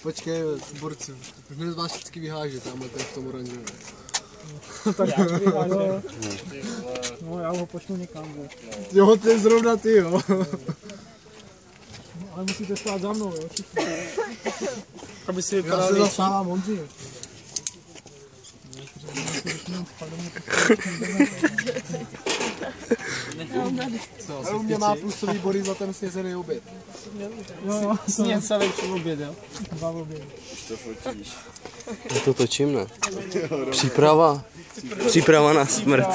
Počkej, borci, hned vás vždycky vyháže, tamhle ten v tom oranžovém. Tak já vyháže. No já ho pošlu někam. Jo, to je zrovna ty, jo. Ale musíte stát za mnou, jo, všichni. Aby si Já vypadal se větší. zastávám Honzi. Ale u mě má plusový body za ten snězený oběd. Jo, něco lepší oběd, jo. 2 obědy. Já to točím, ne? Příprava. Příprava na smrt.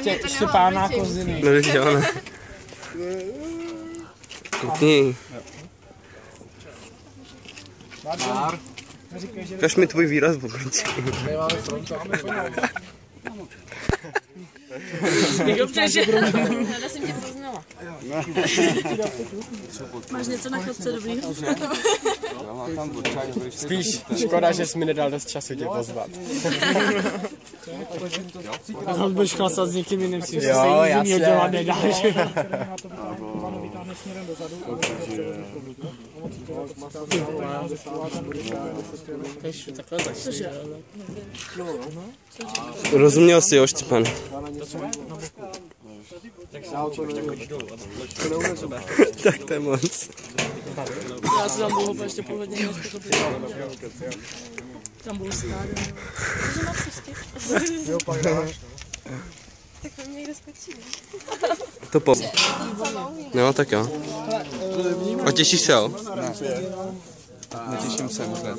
Ještě párná koziny. No, jo, ne. Koukni. Ukaž mi tvůj výraz v obličeji. Dobře, že ráda jsem tě poznala. Máš něco na chlapce dobrýho? Spíš škoda, že jsi mi nedal dost času tě pozvat. No, budeš chlasat s někým jiným, si Jo, jasně. dělat nedáš. Rozuměl jsi, jo, Štěpán? Tak to je moc. Já se tam budu ještě půl hodiny. Tam budu stát. Takže na cestě. Jo, pak dáš. Tak to mě někde skočí. To po. No, tak jo. A těšíš se, jo? Netěším se vůbec.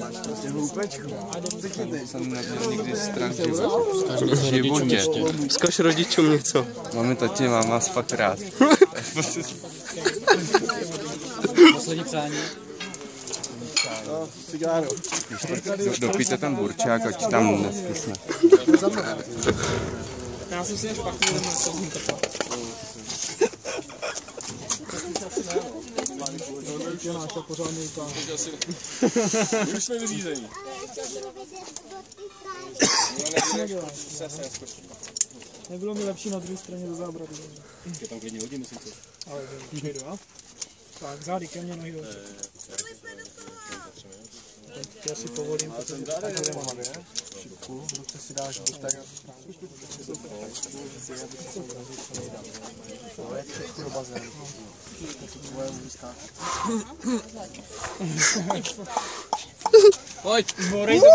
Jsem neměl nikdy strach v životě. Vzkaž rodičům něco. Mami, tati, mám vás fakt rád. Poslední přání. Dopijte ten burčák, ať tam neskusne. Já jsem si než pak jeden na celý trpat. To je náš pořádný plán. Už jsme vyřízení. Nebylo mi lepší na druhé straně do zábrady. Je tam klidně hodí, musím to. Ale jdu, a? Tak, zády ke mně, nohy do. Já si povolím, protože takhle nemám. Šipku, v ruce si dáš buď tak. Do bazénu. Pojď, zborej to.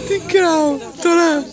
Ty král, to ne.